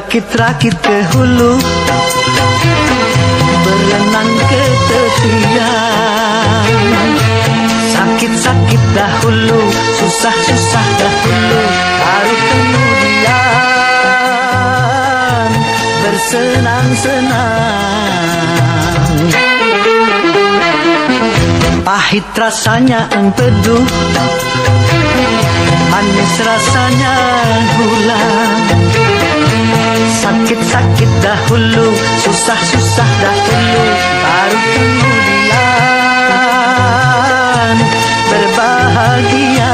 Berakit-rakit ke hulu, berenang ke tepian. Sakit-sakit dahulu, susah-susah dahulu, baru kemudian bersenang-senang. Pahit rasanya empedu, manis rasanya gula. Sakit-sakit dahulu, susah-susah dahulu, baru kemudian berbahagia.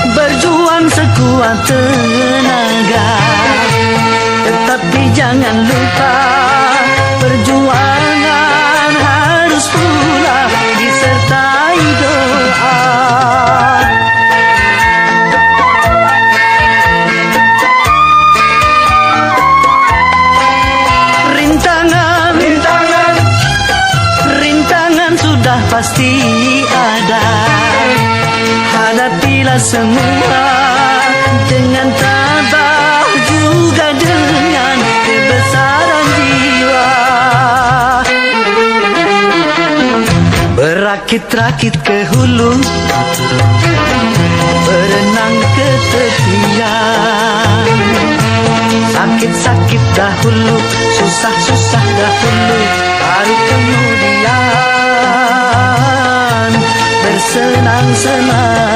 Berjuang sekuat tenaga, tetapi jangan lupa perjuangan harus pula disertai doa. Rintangan sudah pasti ada. Hadapilah semua dengan tabah, juga dengan kebesaran jiwa. Berakit-rakit ke hulu, berenang ke tepian. Sakit-sakit dahulu, susah-susah dahulu, baru kemudian bersenang-senang.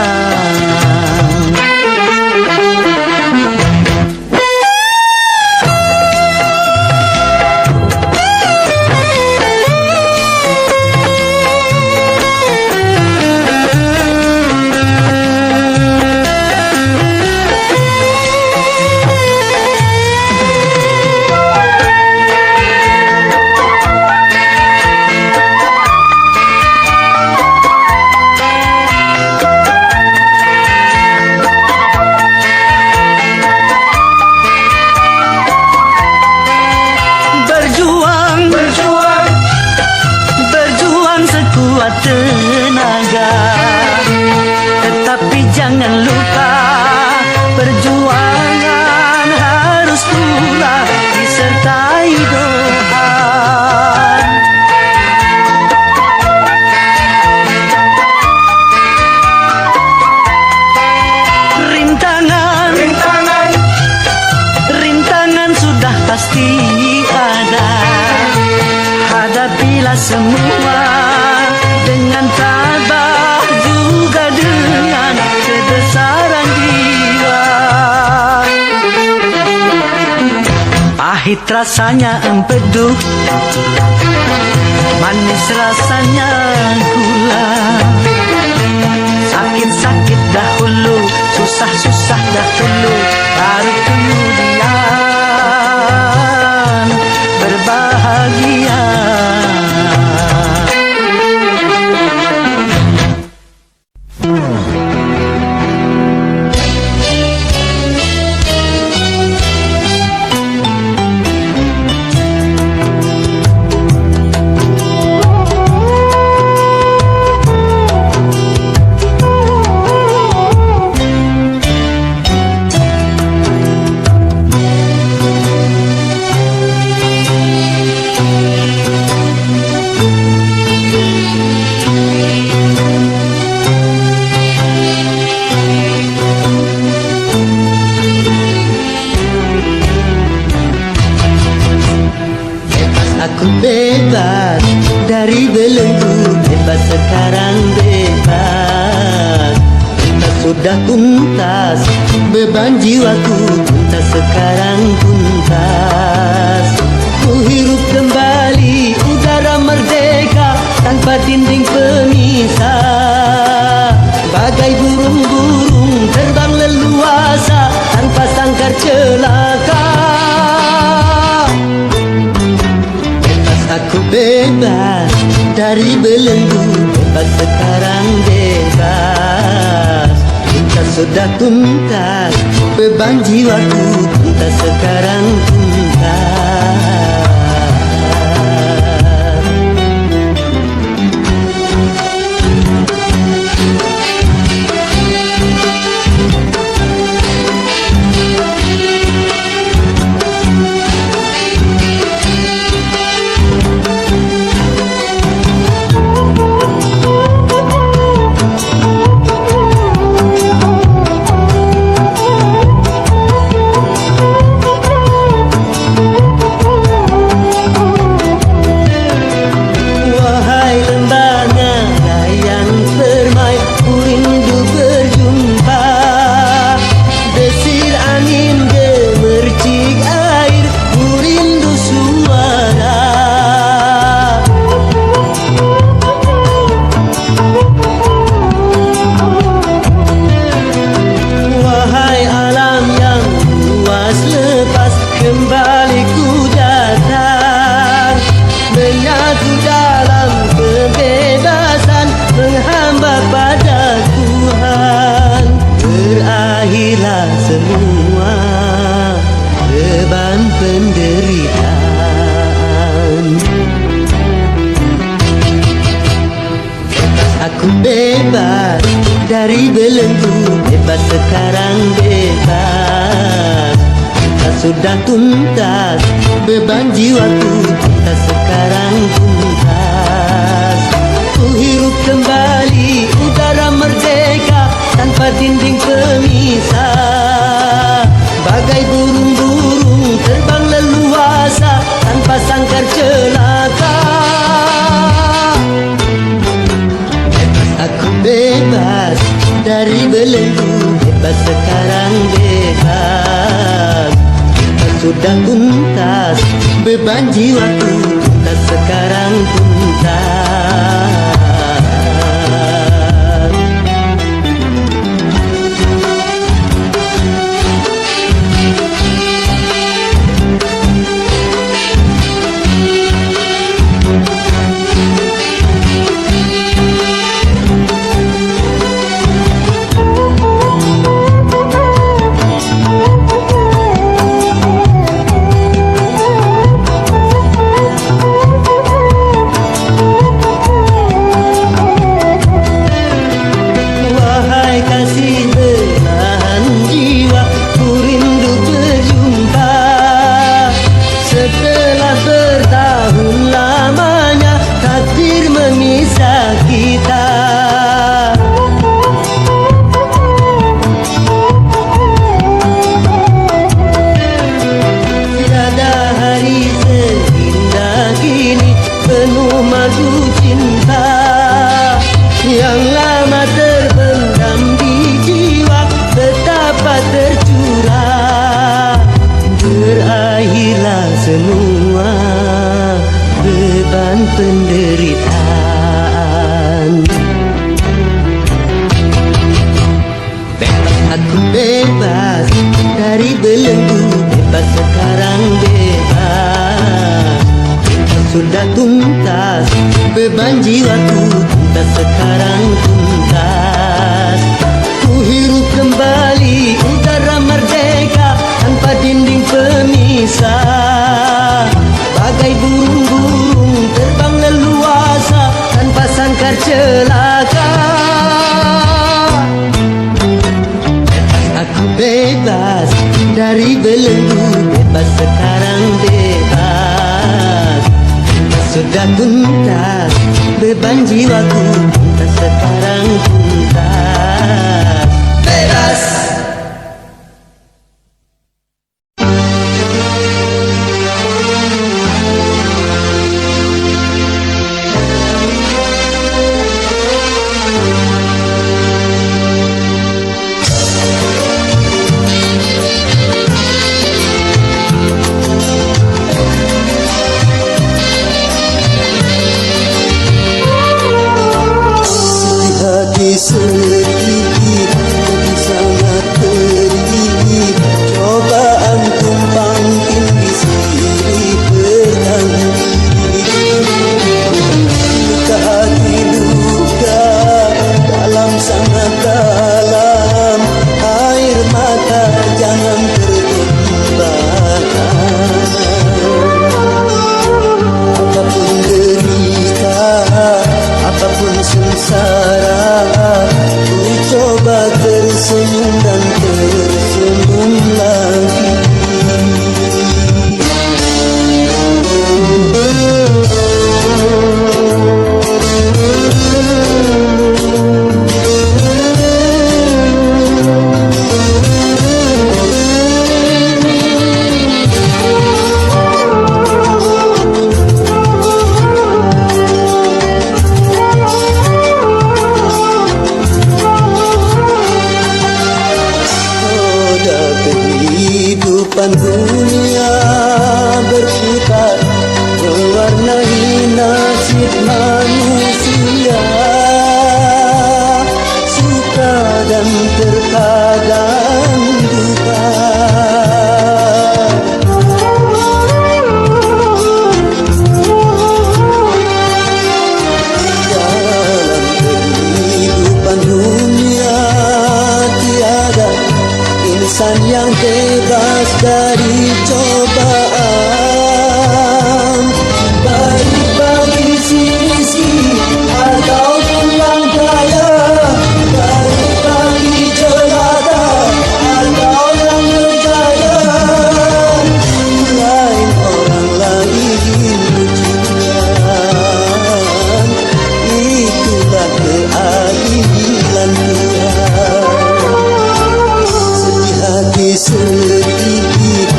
Sekuat tenaga, tetapi jangan lupa perjuangan harus pula disertai doa. Rintangan sudah pasti ada. Hadapilah semua dengan tabah, juga dengan kebesaran jiwa. Pahit rasanya empedu, manis rasanya gula. Sakit-sakit dahulu, susah-susah dahulu, baru kemudian berbahagia. Bebas dari belenggu, bebas sekarang bebas. Tuntas sudah tuntas, beban jiwaku tuntas sekarang tuntas. Ku hirup kembali udara merdeka, tanpa dinding pemisah. Bagai burung-burung terbang leluasa tanpa sangkar celaka. Bebas aku bebas dari belenggu, bebas sekarang bebas. Cinta sudah tuntas, beban jiwaku tuntas sekarang tuntas. Semua beban penderitaan. Aku bebas dari belenggu, bebas sekarang bebas. Cinta sudah tuntas, beban jiwaku tuntas sekarang tuntas. Ku hirup kembali udara merdeka tanpa dinding pemisah. Bagai burung-burung terbang leluasa tanpa sangkar celaka. Bebas aku bebas dari belenggu, bebas sekarang bebas. Cinta sudah tuntas, beban jiwaku tuntas sekarang tuntas. Semua beban penderitaan. Bebas aku bebas dari belenggu, bebas sekarang bebas. Cinta sudah tuntas, beban jiwaku tuntas sekarang tuntas. Ku hirup kembali udara merdeka tanpa dinding pemisah. Bagai burung-burung terbang leluasa tanpa sangkar celaka. Aku bebas dari belenggu, bebas sekarang bebas. Sudah tuntas, beban jiwaku tuntas sekarang tuntas. Bebas. Kehidupan dunia berputar, mewarnai nasib manusia, suka dan terkadang duka. Dalam kehidupan dunia tiada insan yang bebas dari cobaan, baik bagi si miskin ataupun yang kaya, baik bagi jelata atau yang berjaya. Lain orang lain ujian, itulah keadilan Tuhan. Hati sedikit,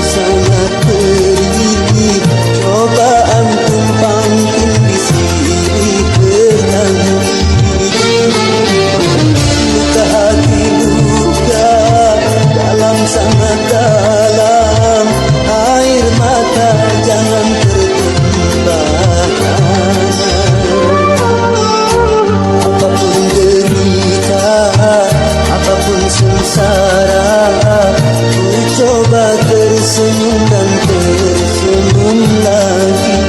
sangat perih, cobaan tumpang tindih silih berganti. Luka hati luka dalam sangat dalam, air mata jangan tertumpahkan. Apapun derita, apapun sengsara, ku coba tersenyum dan tersenyum lagi.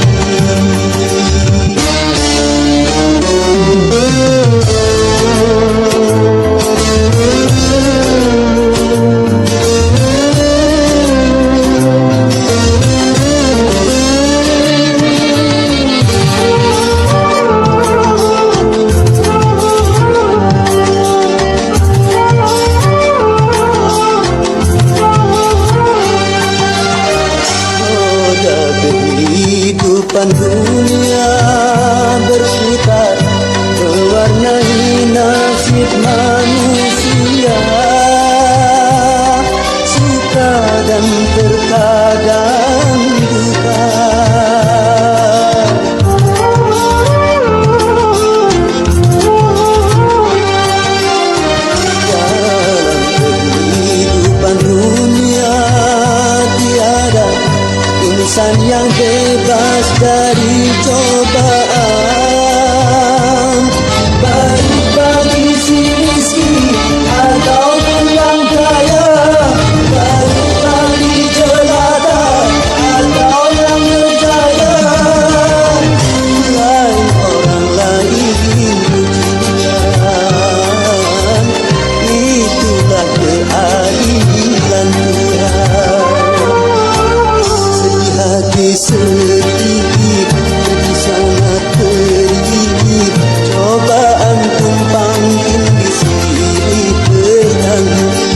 Kehidupan dunia berputar, mewarnai nasib manusia, suka dan terkadang duka. Dalam kehidupan dunia tiada insan yang bebas dari cobaan, baik bagi si miskin ataupun yang kaya, baik bagi jelata atau yang berjaya. Lain orang lain ujian, itulah keadilan Tuhan. Hati sedikit, sangat perih, cobaan tumpang tindih silih berganti.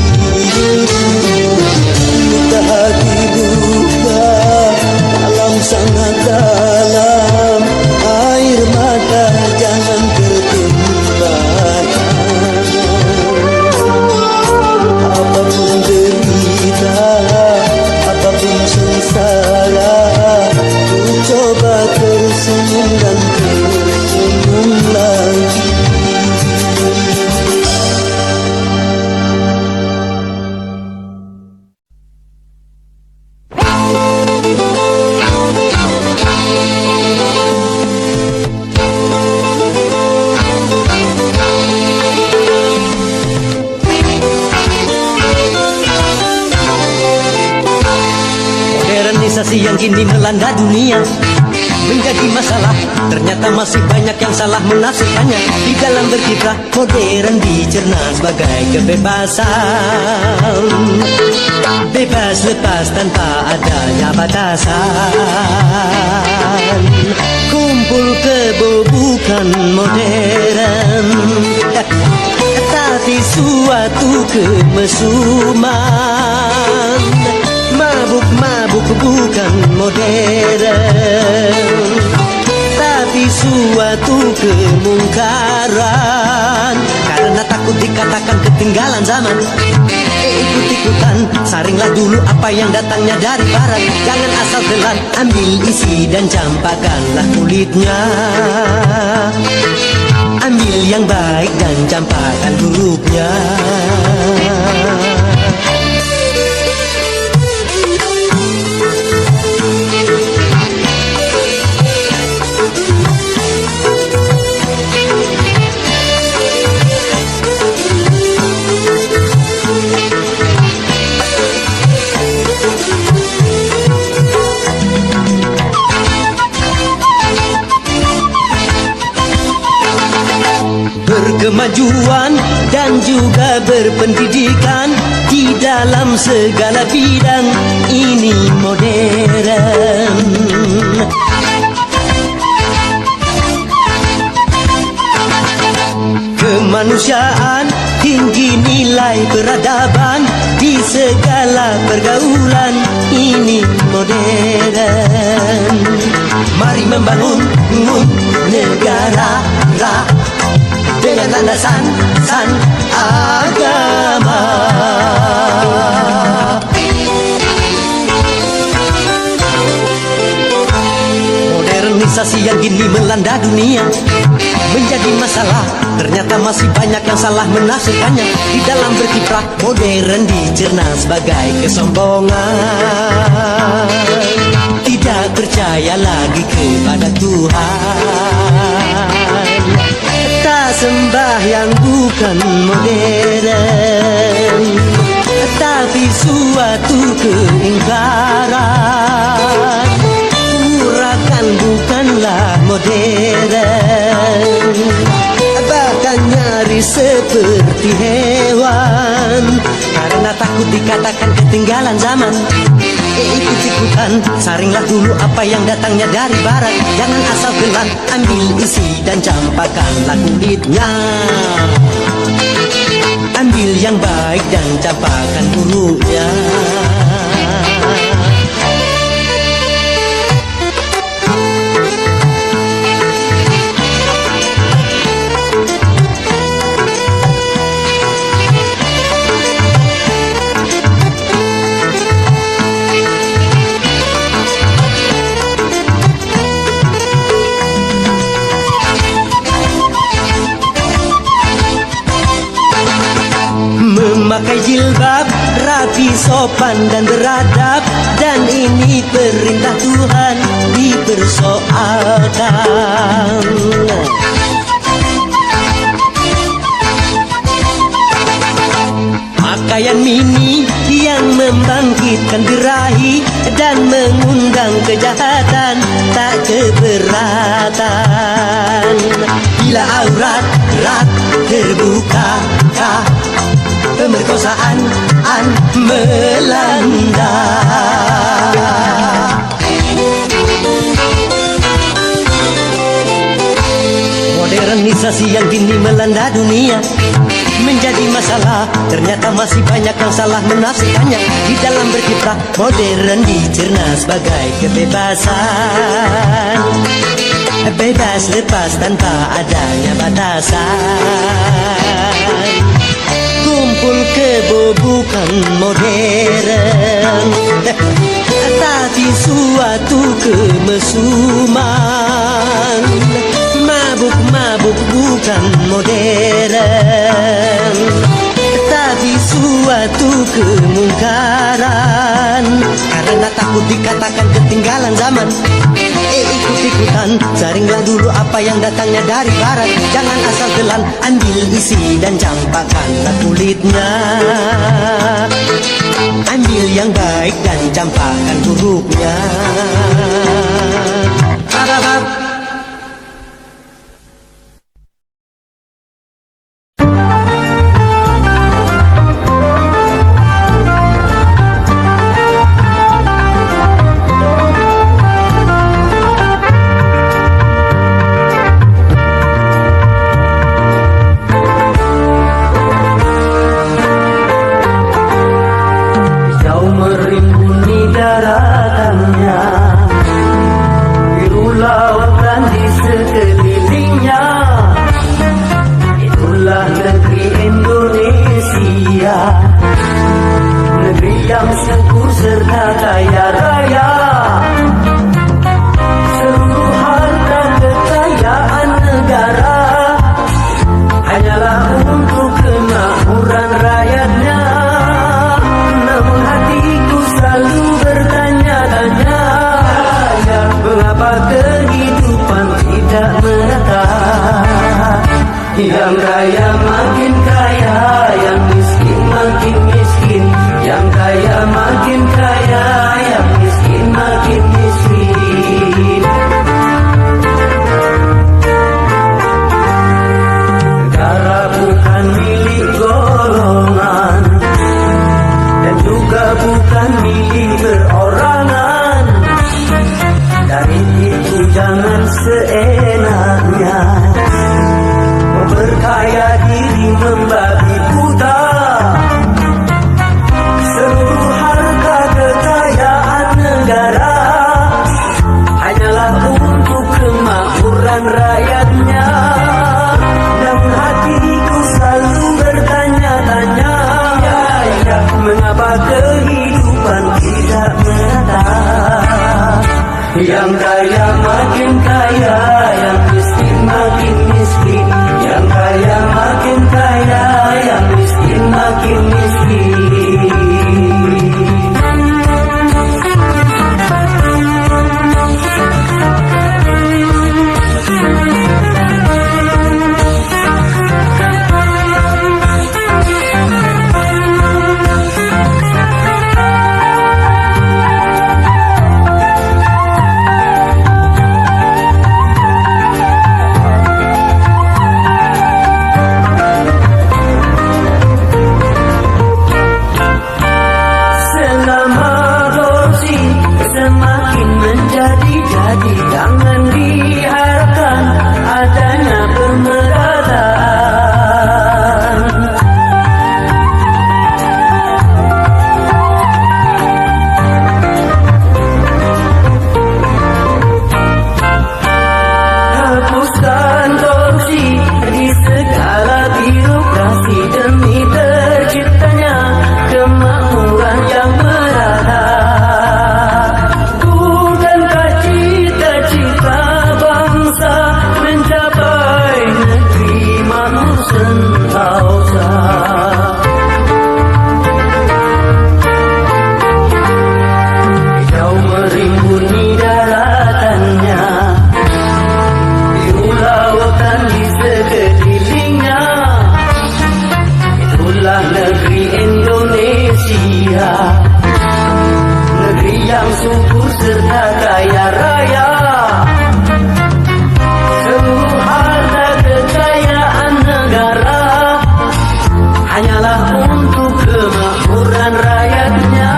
Luka hati luka dalam sangat dalam, air mata jangan tertumpahkan. Apapun derita, apapun sengsara, ku coba tersenyum dan tersenyum lagi. Modernisasi yang kini melanda dunia menjadi masalah. Ternyata masih banyak yang salah menafsirkannya. Di dalam berkiprah modern dicerna sebagai kebebasan, bebas lepas tanpa adanya batasan. Kumpul kebo bukan modern, tapi suatu kemesuman. Mabuk-mabuk bukan modern, tapi suatu kemungkaran. Karena takut dikatakan ketinggalan zaman, ikut-ikutan, saringlah dulu apa yang datangnya dari barat. Jangan asal telan, ambil isi dan campakkanlah kulitnya. Ambil yang baik dan campakkan buruknya. berkemajuan dan juga berpendidikan di dalam segala bidang. Ini modern. Kemanusiaan, tinggi nilai peradaban di segala pergaulan. Ini modern. Mari membangun negara dengan landasan agama. Modernisasi yang kini melanda dunia menjadi masalah. Ternyata masih banyak yang salah menafsirkannya. Di dalam berkiprah, modern dicerna sebagai kesombongan. Tidak percaya lagi kepada Tuhan. Tak sembahyang bukan modern, tapi suatu keingkaran. Urakan bukanlah modern, bahkan nyaris seperti hewan. Karena takut dikatakan ketinggalan zaman, ikut-ikutan, saringlah dulu apa yang datangnya dari barat. Jangan asal telan, ambil isi dan campakkanlah kulitnya. Ambil yang baik dan campakkan buruknya. Memakai jilbab, rapi, sopan dan beradab, dan ini perintah Tuhan dipersoalkan. Pakaian mini yang membangkitkan birahi dan mengundang kejahatan, tak keberatan. Bila aurat terbuka, pemerkosaan melanda. Modernisasi yang kini melanda dunia menjadi masalah. Ternyata masih banyak yang salah menafsirkannya. Di dalam berkiprah, modern dicerna sebagai kebebasan. Bebas lepas tanpa adanya batasan. Kumpul kebo bukan modern, tapi suatu kemesuman. Mabuk bukan modern, tapi suatu kemungkaran. Karena takut dikatakan ketinggalan zaman, ikut-ikutan, saringlah dulu apa yang datangnya dari barat. Jangan asal telan, ambil isi dan campakkanlah kulitnya. Ambil yang baik dan campakkan buruknya. Yang kaya makin kaya, yang miskin makin miskin. Yang kaya makin kaya, yang miskin milik perorangan. Dari itu jangan seenaknya memperkaya diri membabi buta. Seluruh harta kekayaan negara hanyalah untuk kemakmuran rakyatnya. Namun hatiku selalu bertanya-tanya, mengapa kehidupan tidak merata? Yang kaya makin kaya, yang miskin makin miskin. Yang kaya makin kaya, yang miskin makin miskin. Semakin menjadi-jadi, jangan diharapkan adanya pemerataan. Hapuskan korupsi di segala birokrasi demi terciptanya kemakmuran yang merata. Negeri Indonesia, negeri yang subur serta kaya raya. Seluruh harta kekayaan negara hanyalah untuk kemakmuran rakyatnya.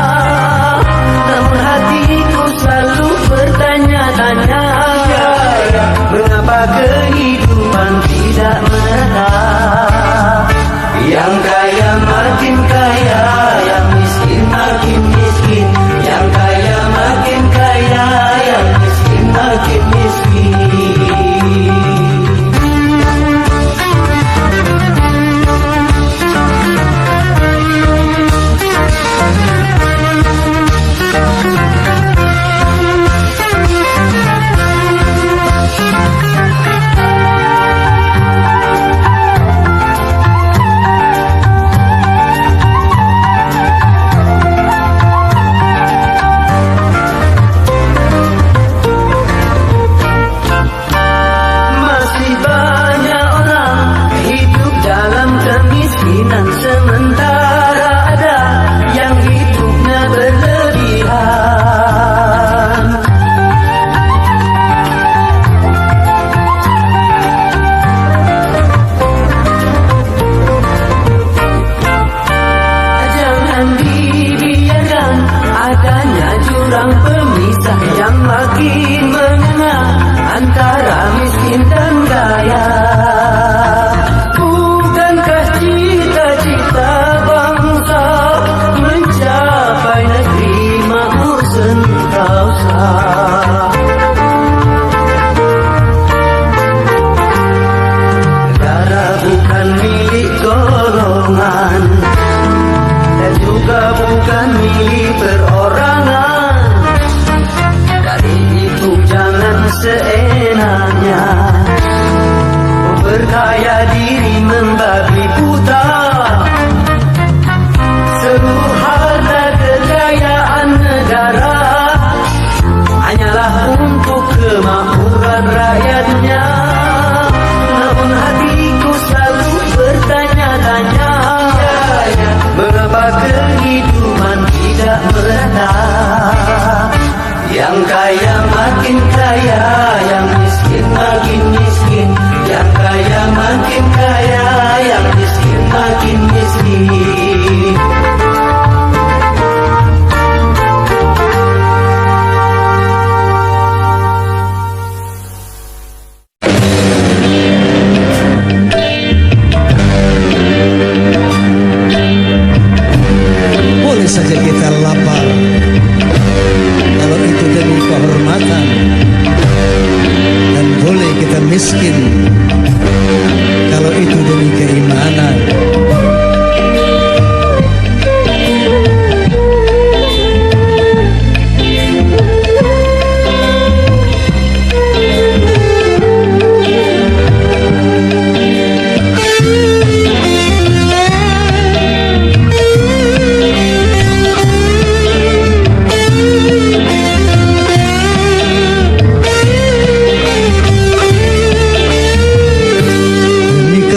Namun hatiku selalu bertanya-tanya, mengapa kehidupan tidak merata? Yang kaya makin kaya, yang miskin makin miskin. Yang kaya makin kaya, yang miskin makin miskin. Sementara ada yang hidupnya berlebihan. Jangan dibiarkan adanya jurang pemisah yang makin menganga antara miskin dan kaya. Cita-cita bangsa mencapai negeri makmur sentosa. Negara bukan milik golongan dan juga bukan milik perorangan. Dari itu jangan seenaknya memperkaya diri membabi buta. Seluruh harta kekayaan negara hanyalah untuk kemakmuran rakyatnya. Namun hatiku selalu bertanya-tanya, mengapa kehidupan tidak merata? Yang kaya makin kaya, yang miskin makin miskin. Yang kaya makin kaya, yang miskin makin miskin. lapar, kalau itu demi kehormatan, dan boleh kita miskin kalau itu demi keimanan.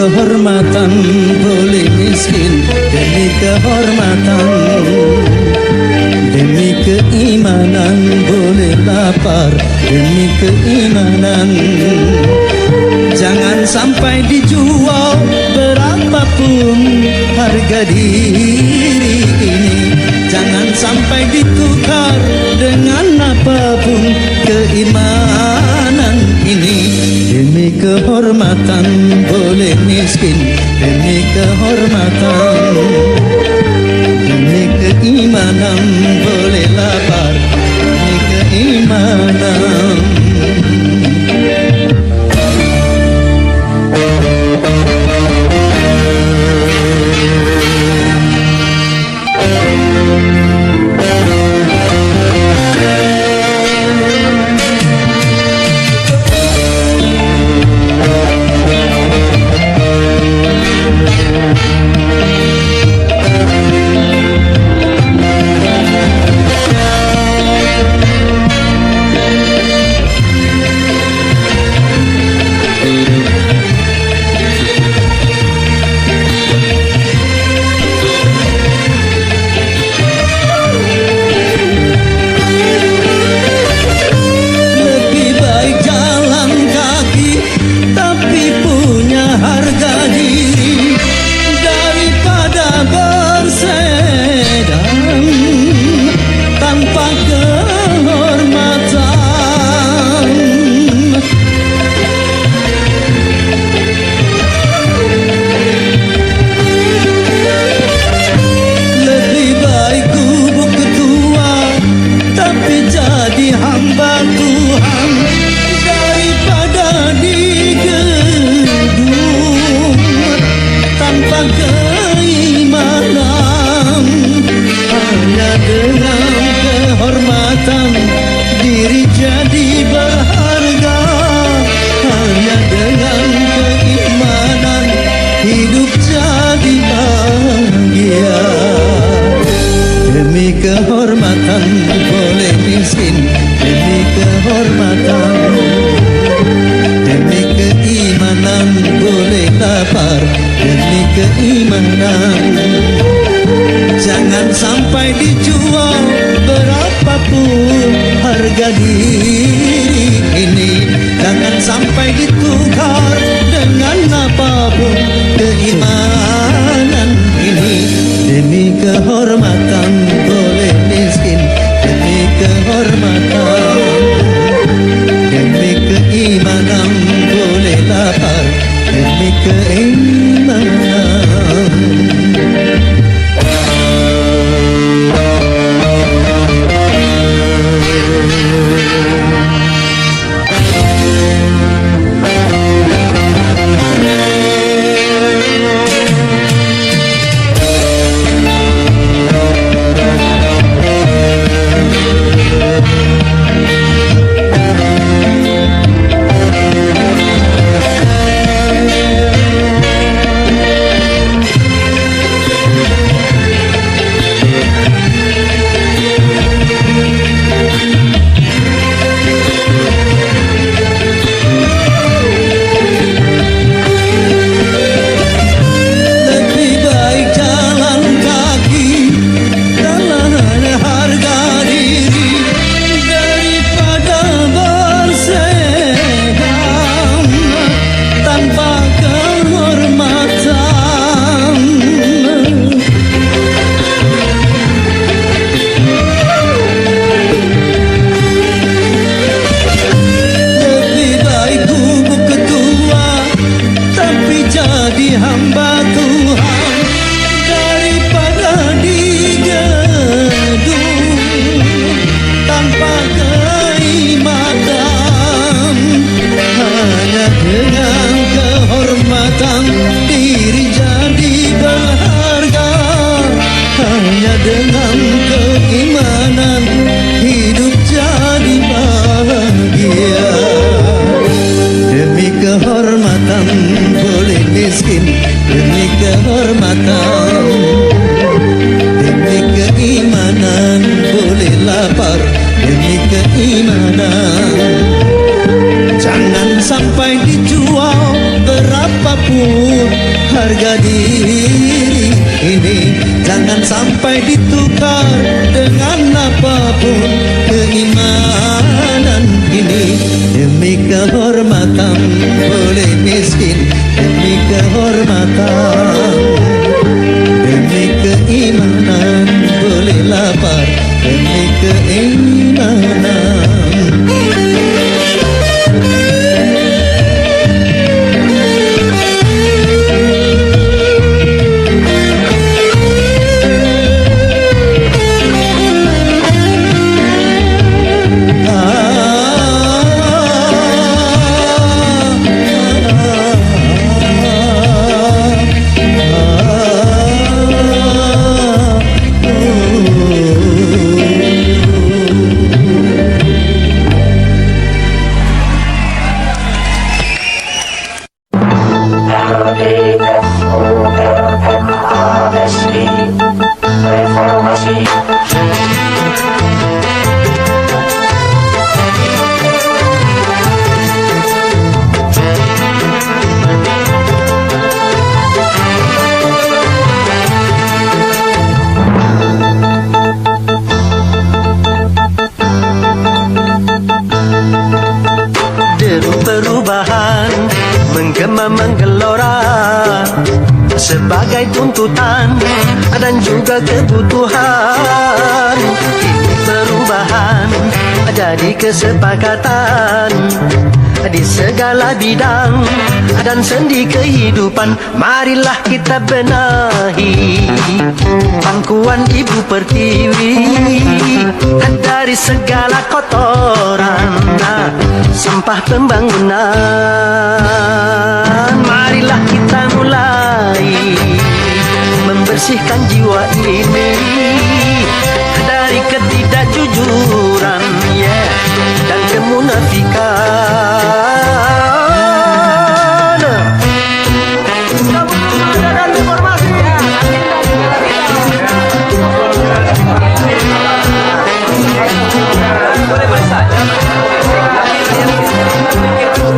Kehormatan boleh miskin demi kehormatan, demi keimanan boleh lapar demi keimanan. Jangan sampai dijual berapapun harga diri ini, jangan sampai ditukar dengan apapun keimanan ini. Demi kehormatan boleh miskin, demi kehormatan, demi keimanan boleh lapar, demi keimanan. Diri jadi berharga, hanya dengan keimanan hidup jadi bahagia. Demi kehormatan boleh miskin, demi kehormatan, demi keimanan boleh lapar, demi keimanan. Jangan sampai dijual berapapun harga diri ini, jangan sampai ditukar dengan apapun keimanan ini. Demi kehormatan boleh miskin, demi kehormatan, demi keimanan boleh lapar, demi keimanan. lapar demi keimanan. Jangan sampai dijual berapapun harga diri ini. Jangan sampai ditukar dengan apapun keimanan ini. Demi kehormatan boleh miskin, demi kehormatan, demi keimanan boleh lapar, demi keimanan. Perubahan menggema menggelora sebagai tuntutan dan juga kebutuhan. Perubahan jadi kesepakatan di segala bidang dan sendi kehidupan. Marilah kita benahi pangkuan Ibu Pertiwi dari segala kotoran sampah pembangunan. Marilah kita mulai membersihkan jiwa ini dari ketidakjujuran dan kemunafikan. Boleh saja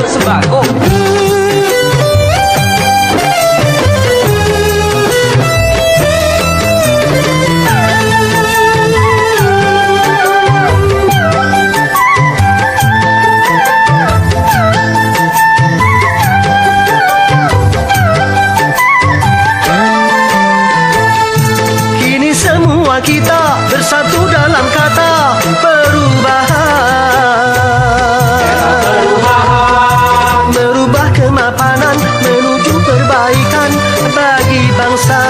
sembako. Kini semua kita bersatu dalam kata perubahan. Merubah kemapanan menuju perbaikan bagi bangsa.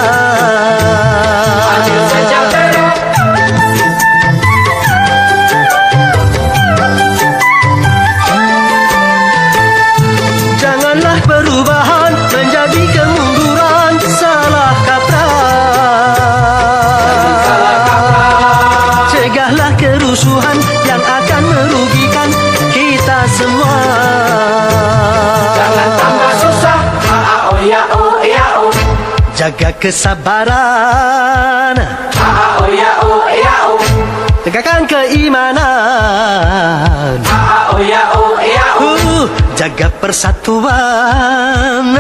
Janganlah perubahan menjadi kemunduran, salah kaprah. Cegahlah kerusuhan yang akan merugikan kita semua. Jangan tambah susah. Oh ya oh ya oh. Jaga kesabaran. Oh ya oh ya oh. Tegakkan keimanan. Oh ya oh ya oh. Jaga persatuan.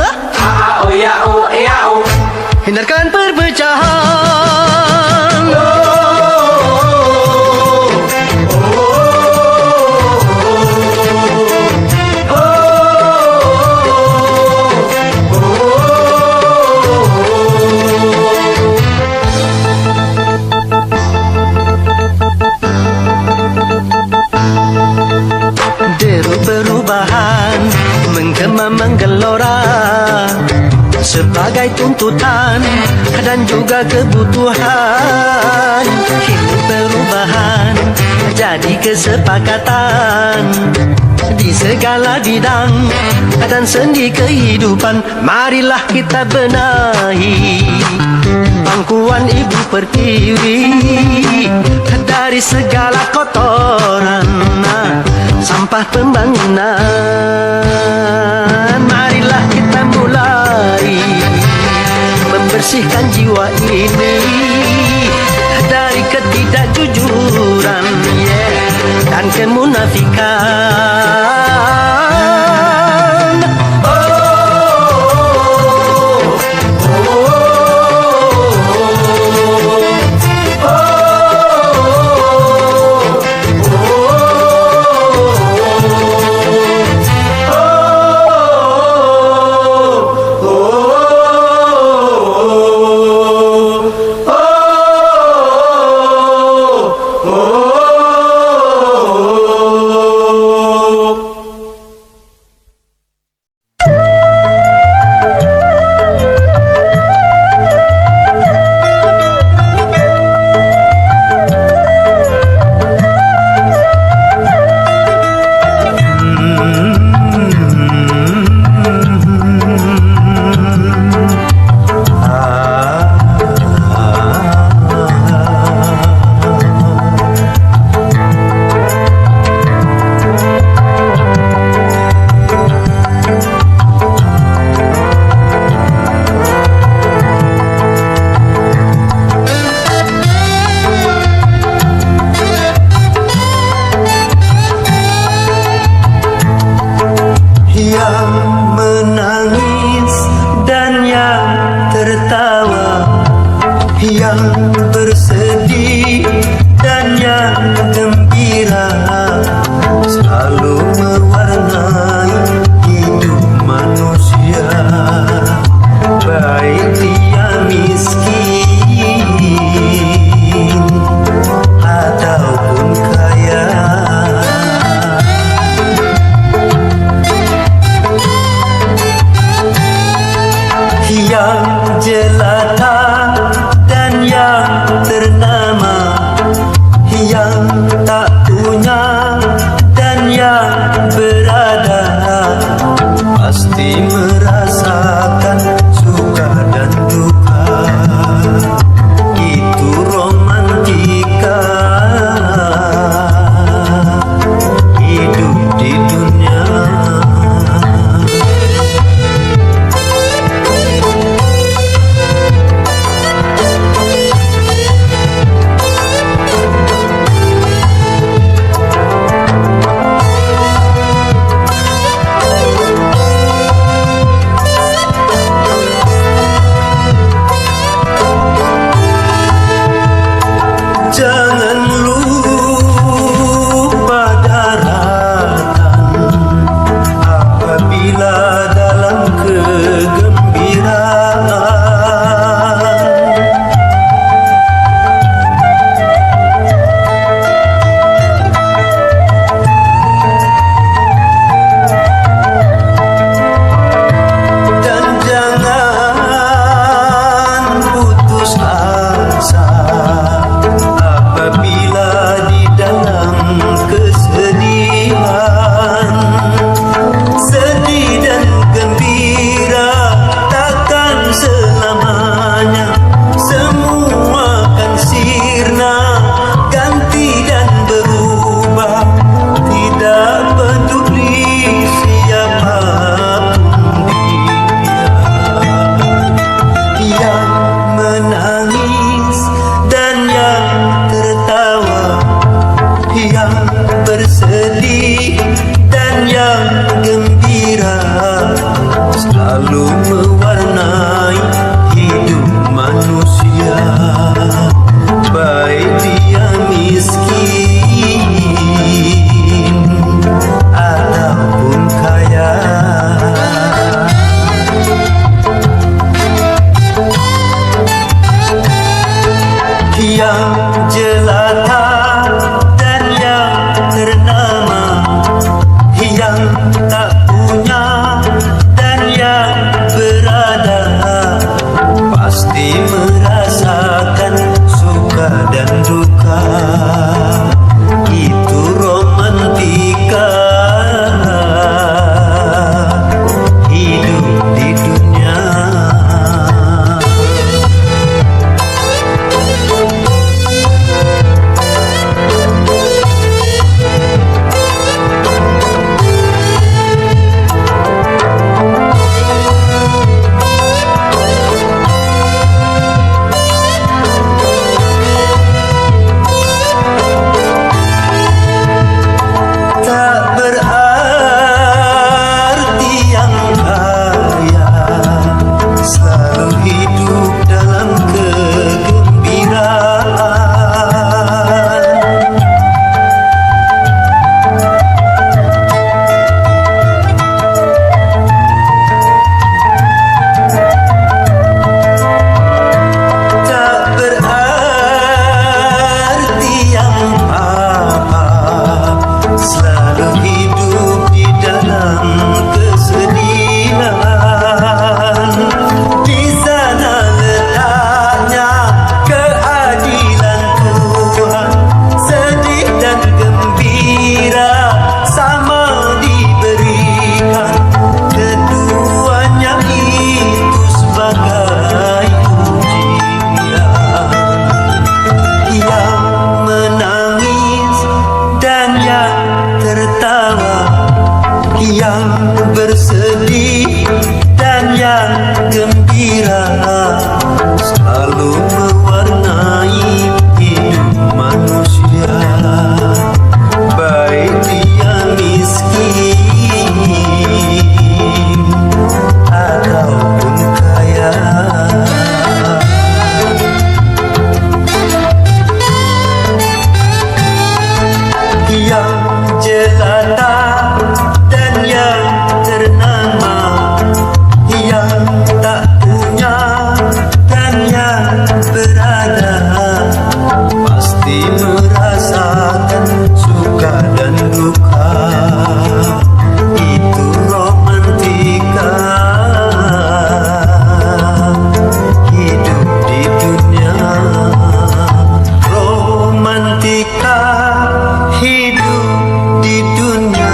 Oh ya oh ya oh. Hindarkan perpecahan. Deru perubahan menggema menggelora sebagai tuntutan dan juga kebutuhan. Kini perubahan jadi kesepakatan di segala bidang dan sendi kehidupan. Marilah kita benahi pangkuan Ibu Pertiwi dari segala kotoran sampah pembangunan. Marilah kita mulai membersihkan jiwa ini dari ketidakjujuran kemunafikan. Pasti hidup di dunia.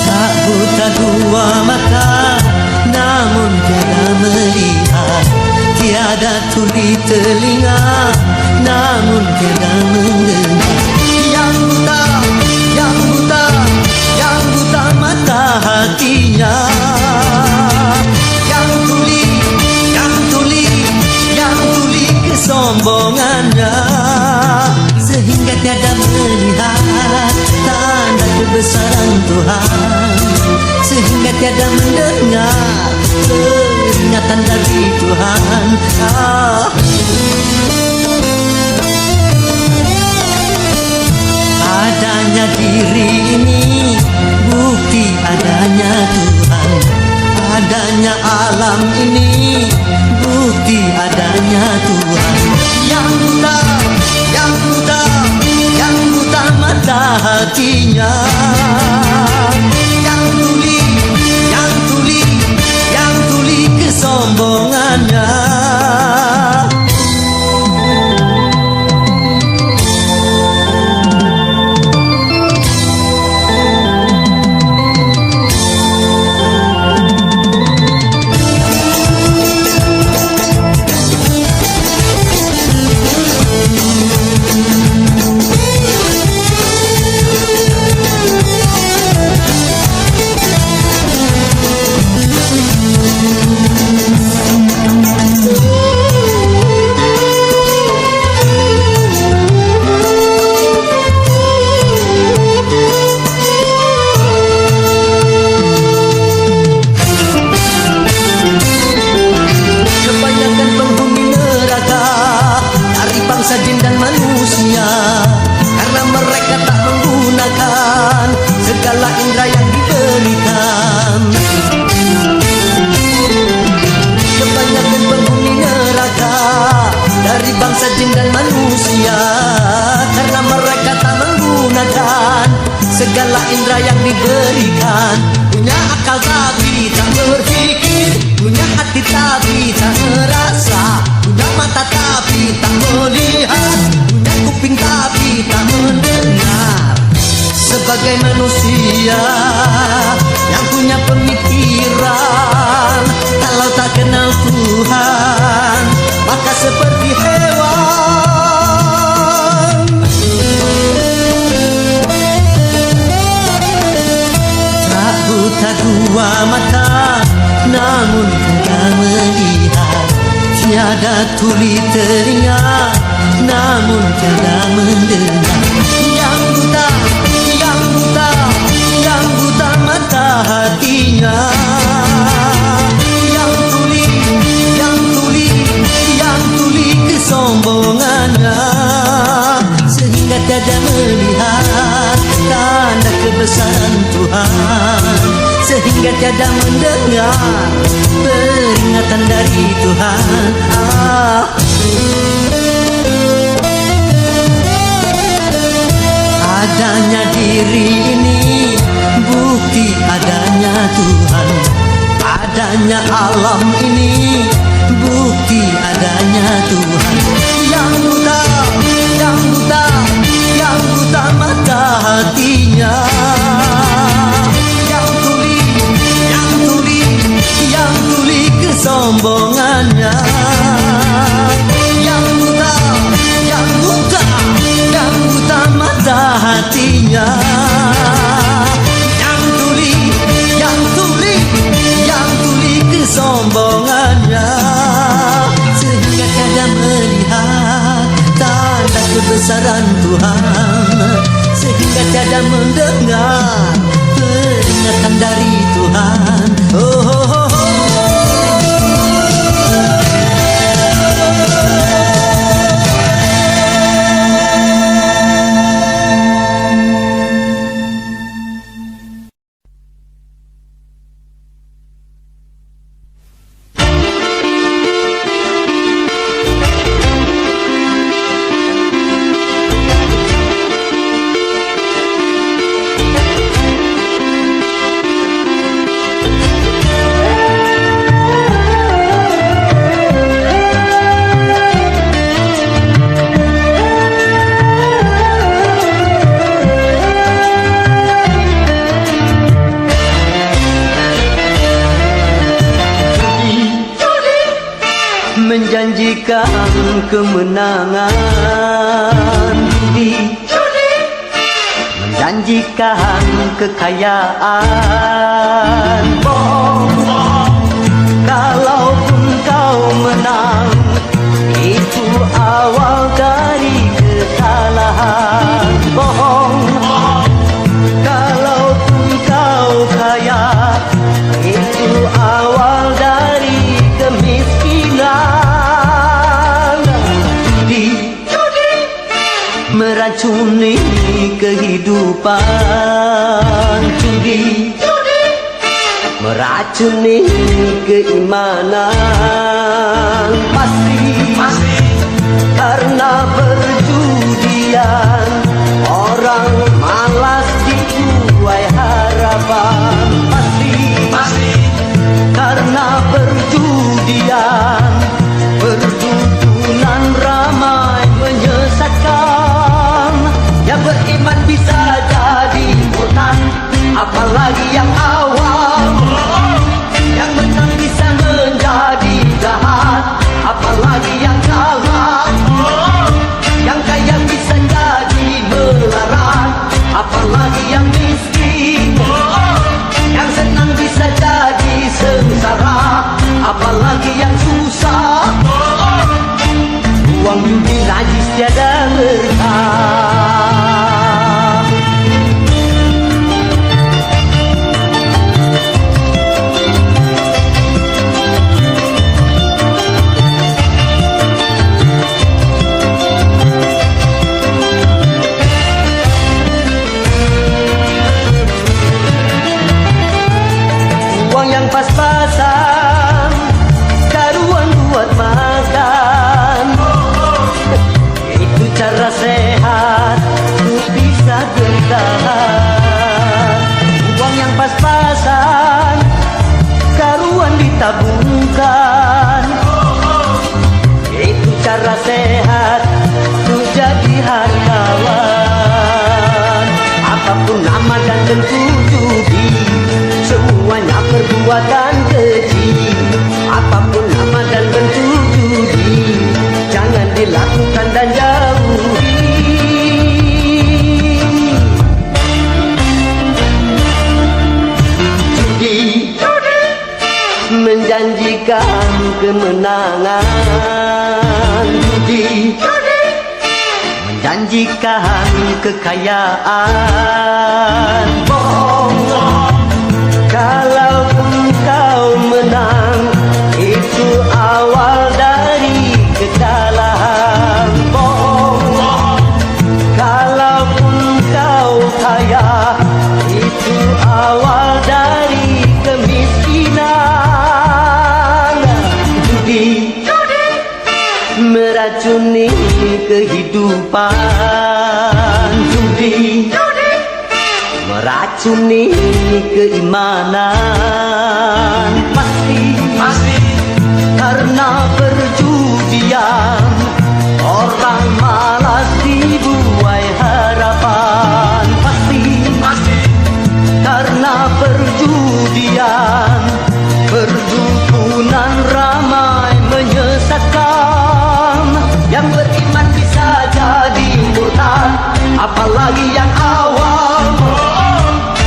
Tak buta dua mata, namun tiada melihat. Tiada tuli telinga, namun tiada mendengar. Yang buta, yang buta, yang buta mata hatinya. Yang tuli, yang tuli, yang tuli kesombongannya. Sehingga tiada melihat tanda kebesaran Tuhan, sehingga tiada mendengar peringatan dari Tuhan. Adanya diri ini bukti adanya Tuhan. Adanya alam ini bukti adanya Tuhan. Yang buta, yang buta, yang buta mata hatinya. Yang tuli, yang tuli, yang tuli kesombongannya. Kebanyakan penghuni neraka dari bangsa jin dan manusia, karena mereka tak menggunakan segala indera yang diberikan. Kebanyakan penghuni neraka dari bangsa jin dan manusia, karena mereka tak menggunakan segala indera yang diberikan. Punya akal tapi tak berpikir, punya hati tapi tak merasa, punya mata tapi tak melihat, punya kuping tapi tak mendengar. Sebagai manusia yang punya pemikiran, kalau tak kenal Tuhan maka seperti hewan. Tak buta dua mata, namun tiada melihat. Tiada tuli telinga, namun tiada mendengar. Yang buta, yang buta, yang buta mata hatinya. Yang tuli, yang tuli, yang tuli kesombongannya. Sehingga tiada melihat tanda kebesaran Tuhan, sehingga tiada mendengar peringatan dari Tuhan. Adanya diri ini bukti adanya Tuhan. Adanya alam ini bukti adanya Tuhan. Yang buta, yang buta, yang buta mata hatinya. Yang tuli, yang tuli, yang tuli kesombongannya. Yang buta, yang buta, yang buta mata hatinya. Yang tuli, yang tuli, yang tuli kesombongannya. Sehingga tiada melihat tanda kebesaran Tuhan, sehingga tiada mendengar peringatan dari Tuhan. Oh, oh, oh, oh. menjanjikan kemenangan judi, menjanjikan kekayaan. Bohong, kalaupun kau menang, itu awal dari kesalahan. Bohong, kalaupun kau kaya, itu awal dari kemiskinan. Judi meracuni kehidupan. Judi meracuni keimanan. Pasti karena perjudian orang malas dituai harapan. Pasti karena perjudian perdukunan ramai menyesatkan. Yang beriman bisa jadi murtad, apalagi yang awam. Yang menang bisa menjadi jahat, apalagi yang kalah. Yang kaya bisa jadi melarat, apalagi yang miskin. Yang senang bisa jadi sengsara, apalagi yang susah. Uang judi najis tiada berkah. Uang yang pas-pasan, karuan buat makan. Itu cara sehat untuk bisa bertahan. Uang yang pas-pasan, karuan ditabungkan. Itu cara sehat untuk jadi hartawan. Apapun nama dan bentuk judi, semuanya perbuatan keji. Apapun nama dan bentuk judi, jangan dilakukan dan jauhi. Judi menjanjikan kemenangan. Judi menjanjikan kekayaan. Bohong, kalaupun kau menang, itu awal dari kekalahan. Bohong, kalaupun kau kaya, itu awal dari kemiskinan. Judi meracuni kehidupan. Judi meracuni keimanan. Pasti karena perjudian orang malas dibuai harapan. Pasti karena perjudian perdukunan ramai menyesatkan. Yang beriman bisa jadi murtad, apalagi yang awam.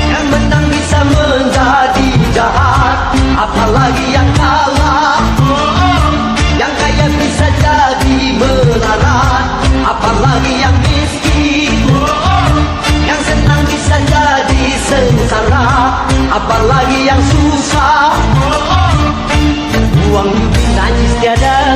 Yang menang bisa menjadi jahat, apalagi yang kalah. Yang kaya bisa jadi melarat, apalagi yang miskin. Yang senang bisa jadi sengsara, apalagi yang susah. Uang judi najis tiada